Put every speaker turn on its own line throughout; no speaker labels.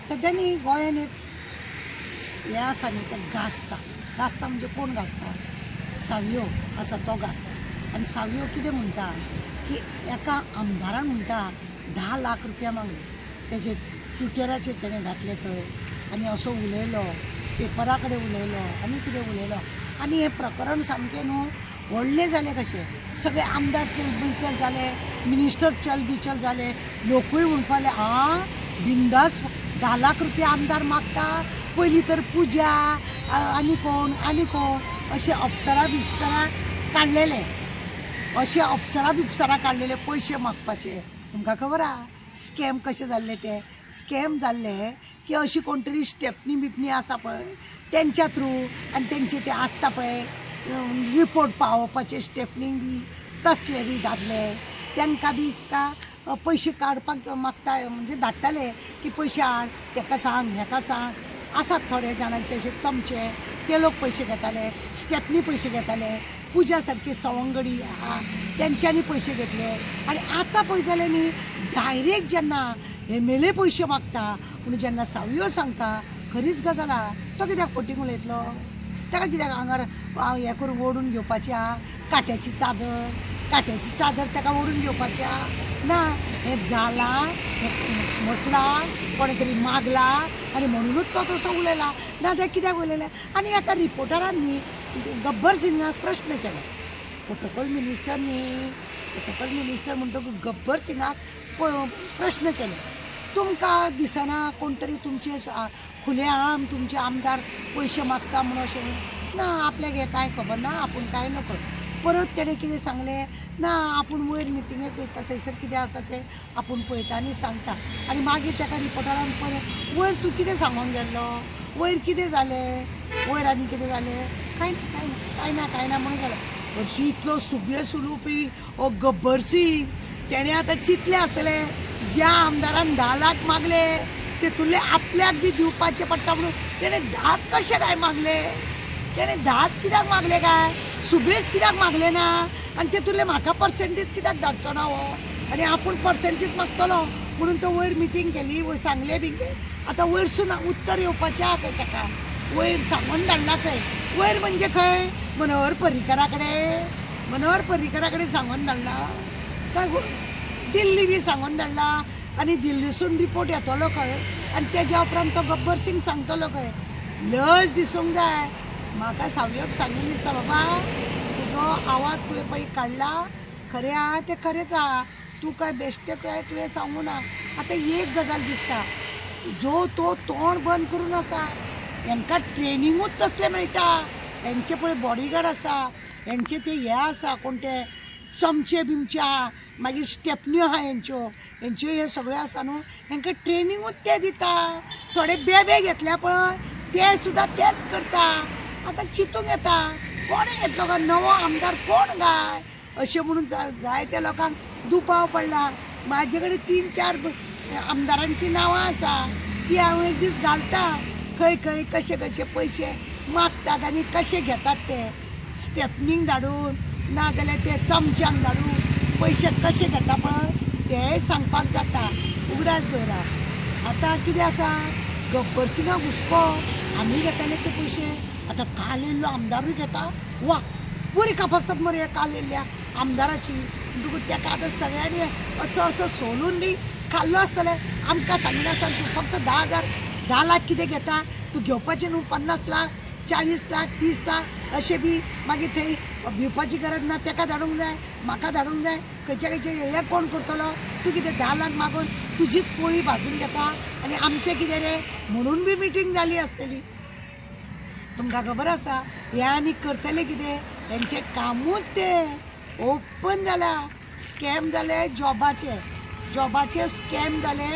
सध्या न्ही गोंयान एक हें आसा न्ही तें गाजता म्हणजे कोण गाजता? सावयो आसा तो गाजता। आनी सावयो कितें म्हणटा की एका आमदारान म्हणटा 10 लाख रुपया मागले, तेजे ट्विटराचेर तेणें घातले खंय आनी असो उलयलो, पेपरा कडेन उलयलो आनी कितें उलयलो आनी हें प्रकरण सामकें न्हू व्हडलें जालें कशें। सगळे आमदार चलबिचल जाले, मिनिस्टर चलबिचल जाले, लोकूय म्हणपाले बिंदास 10 लाख रुपया आमदार मागता, पयलीं तर पुजा आनी कोण अशे अप्सरा बिप्सरा काडलेले, पयशे मागपाचे। तुमकां खबर आहा स्कॅम कशें जाल्ले ते? स्कॅम जाल्ले की अशी कोण तरी स्टेपनी बिपनी आसा पळय तेंच्या थ्रू आनी तेंचे ते आसता पळय रिपोर्ट पावोवपाचे स्टेपनींग बी तसले बी दादले तांकां बी पयशे काडपाक मागता म्हणजे धाडटाले की पयशे हाड, तेका सांग हेका सांग। आसात थोडे जाणांचे अशे चमचे ते लोक पयशे घेताले, स्टेपनी पयशे घेताले, पुजा सारकी सवंगडी आहा तेंच्यांनी पयशे घेतले। आनी आतां पळय जाल्यार न्ही डायरेक्ट जेन्ना एमएलए पयशे मागता पूण जेन्ना सावयो सांगता खरीच गजाल आहा, तो कित्याक फटींग उलयतलो? ताका कित्याक आंगार हें करून ओडून घेवपाची आहा? काट्याची चादर ताका ओडून घेवपाची आहा? ना, हें जालां, हें म्हटलां, कोणे तरी मागला आनी म्हणूनच तो तसो उलयला। ना ते कित्याक उलयले? आनी एका रिपोर्टरान न्ही गब्बर सिंगाक प्रश्न केलो, प्रोटोकॉल मिनिस्टर म्हणटकूच गब्बर सिंगाक प्रश्न केलो, तुमकां दिसना कोण तरी तुमचे खुले आम तुमचे आमदार पयशे मागता म्हणून अशें? ना, आपल्याक हें कांय खबर ना, आपूण कांय नकळो। परत तेणें कितें सांगलें, ना आपूण वयर मिटिंगेक वयता थंयसर कितें आसा तें आपूण पळयता आनी सांगता। आनी मागीर ताका रिपोर्टरान परत वयर तूं कितें सांगोंक गेल्लो? वयर कितें जालें? वयर आनी कितें जालें? कांय ना म्हणून गेलो। हरशीं इतलो सुबे सुलोपी हो गब्बर सिंग तेणें आतां चिंतलें आसतलें ज्या आमदारान 10 लाख मागले तेतूंतले आपल्याक बी दिवपाचें पडटा म्हणून तेणें 10च कशे काय मागले? तेणें 10च कित्याक मागले काय? सुबेज कित्याक मागले ना? आनी तेतूंतले म्हाका पर्सेंटेज कित्याक धाडचो ना हो? आनी आपूण पर्सेंटेज मागतलो म्हणून तो वयर मिटींग केली, वयर सांगलें बी आतां वयरसून उत्तर येवपाचें आहा खंय ताका? वयर सांगून धाडला खंय? वयर म्हणजे खंय? मनोहर पर्रीकरा कडेन सांगून धाडला काय? दिल्ली बी सांगून धाडला आनी दिल्लीसून रिपोर्ट येतलो खंय? आनी तेज्या उपरांत तो गब्बर सिंग सांगतलो खंय? लज दिसूंक जाय। म्हाका सावयोक सांगून दिसता बाबा तुजो आवाज तुवें पळय काडला खरें आहा तें खरेंच आहा, तूं काय बेश्टे काय तुवें सांगू ना। आतां एक गजाल दिसता, जो तो तोंड बंद करून आसा, हेंकां ट्रेनिंगूच तसलें मेळटा, हेंचे पळय बॉडीगार्ड आसा, हेंचे ते हे आसा कोण ते चमचे बिमचे आहा, मागीर स्टेपन्यो आहा हेंच्यो हे सगळें आसा न्हू, हेंकां ट्रेनिंगूच ते दिता। थोडे बेबे घेतल्या पळय ते सुद्दां तेच करता। आतां चिंतूंक येता कोणें घेतलो काय नवो आमदार कोण काय अशें म्हणून जायत्या लोकांक दुबाव पडला। म्हाजे कडेन 3-4 आमदारांची नांवां आसा, ती हांव एक दीस घालता खंय कशे पयशे मागतात आनी कशे घेतात ते स्टेपनींग धाडून ना जाल्यार ते चमच्यांक धाडून पयशे कशे घेता पळय तेय सांगपाक जाता। उगडास दवरा। आतां कितें आसा, गब्बर सिंगाक हुस्को आमी घेताले ते पयशे, आतां काल येयल्लो आमदारूय घेता। वा, बरी कापासतात मरे काल येयल्ल्या आमदाराची। म्हणटकूच तेका आतां सगळ्यांनी असो सोलून बी खाल्लो आसतलें। आमकां सांगिनासतना तूं फक्त 10 लाख कितें घेता, तूं घेवपाचें न्हू 50 लाख 40 लाख 30 लाख अशें बी मागीर थंय भिवपाची गरज ना, तेका धाडूंक जाय, म्हाका धाडूंक जाय, खंयचे हे कोण करतलो? तूं कितें 10 लाख मागून तुजीच पोळी भाजून घेता आनी आमचें कितें रे म्हणून बी मिटींग जाली आसतली। तुमकां खबर आसा हे आनी करतले कितें? तेंचें कामूच तें ओपन जाला। स्कॅम जाले जॉबाचे स्कॅम जाले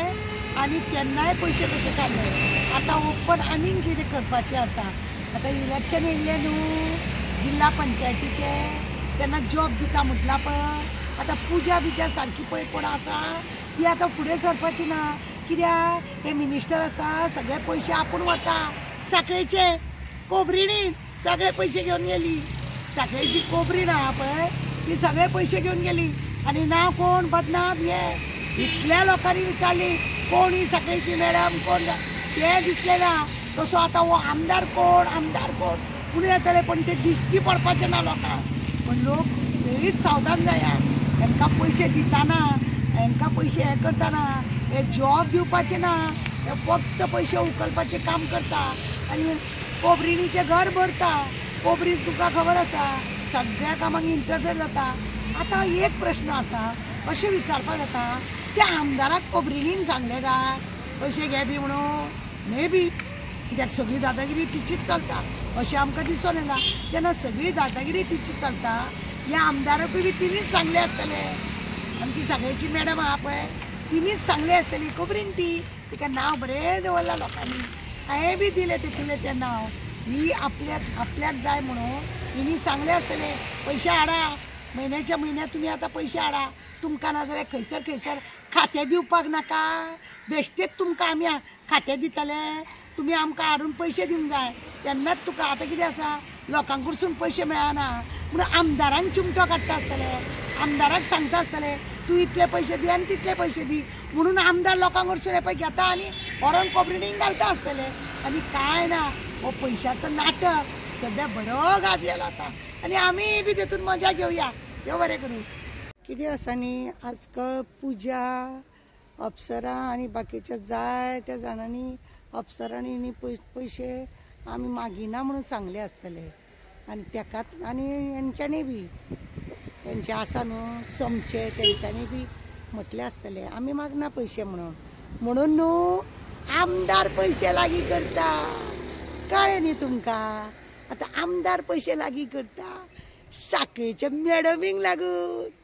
आनी तेन्नाय पयशे कशे काडले। आतां ओपन आनीक कितें करपाचें आसा? आतां इलेक्शन येयल्लें न्हू जिल्ला पंचायतीचे, तेन्ना जॉब दिता म्हटला पळय। आतां पुजा बिजा सारकी पळय कोण आसा ती आतां फुडें सरपाची ना, कित्याक हे मिनिस्टर आसा सगळे पयशे आपूण वता। साखळेचे कोबरिणी सगळे पयशे घेवन गेली, साखळेची कोबरीण आहा पळय ती सगळे पयशे घेवन गेली आनी ना कोण बदनाम हे इतल्या लोकांनी विचारली कोण ही साखळेची मॅडम कोण ते दिसले ना तसो आता हो आमदार कोण म्हणून येतले पण ते दिश्टी पडपाचे ना लोकांक पण लोक वेळीच सावधान जाया हांकां पैसे दिताना हांकां पैसे हे करताना हे जॉब दिवपाचे ना हे फक्त पैसे उखलपाचे काम करता आनी कोबरिणीचे घर भरता कोबरीन तुका खबर आसा सगळ्या कामाक इंटरफेर जाता आता एक प्रश्न आसा अशें विचारपा जाता त्या आमदाराक कोबरिणीन सांगले काय पैसे घे बी म्हणून मे बी कित्याक सगळी दादागिरी तिचीच चलता अशें आमकां दिसून येला जेन्ना सगळी दादागिरी तिची चलता ह्या आमदाराकूय बी तिणीच सांगले आसतले आमची सगळ्याची मॅडम आहा पळय तिणीच सांगले आसतली कोबरीन ती तिका नांव बरें दवरलां लोकांनी हांवें बी दिलें तितूलें तें नांव ही आपल्याक जाय म्हणून तिणी सांगले आसतले पैसे हाडा म्हयन्याच्या म्हयन्याक तुमी आतां पैसे हाडा तुमकां ना जाल्यार खंयसर खातें दिवपाक नाका बेश्टेच तुमकां आमी खातें दितले तुमी आमकां हाडून पैसे दिवंक जाय तेन्नाच तुका आतां कितें आसा लोकां कडसून पैसे मेळना म्हणून आमदारांक चिमटो काडटा आसतले आमदाराक सांगता आसतले तूं इतले पैसे दी आनी तितले पैसे दी म्हणून आमदार लोकां कडसून हे पळय घेता आनी व्हरोन कोबरिणीक घालता आसतले आनी कांय ना हो पयशाचो नाटक सद्या बरो गाजलेलो आसा आनी आमी बी तेतून मजा घेवया देव बरें करूं कितें आसा न्ही आजकाल पुजा अप्सरा आनी बाकीच्या जाय त्या जाणांनी अप्सरांनी न्ही पयशे आमी मागिना म्हणून सांगले आसतले आनी तेकाच आनी हेंच्यांनी बी तेंचे आसा न्हू चमचे तेंच्यांनी बी म्हटले आसतले आमी मागना पयशे म्हणून न्हू आमदार पैसे लागीं करता कळ्ळें न्ही तुमकां आतां आमदार पैसे लागीं करता साखळेच्या मॅडमींक लागून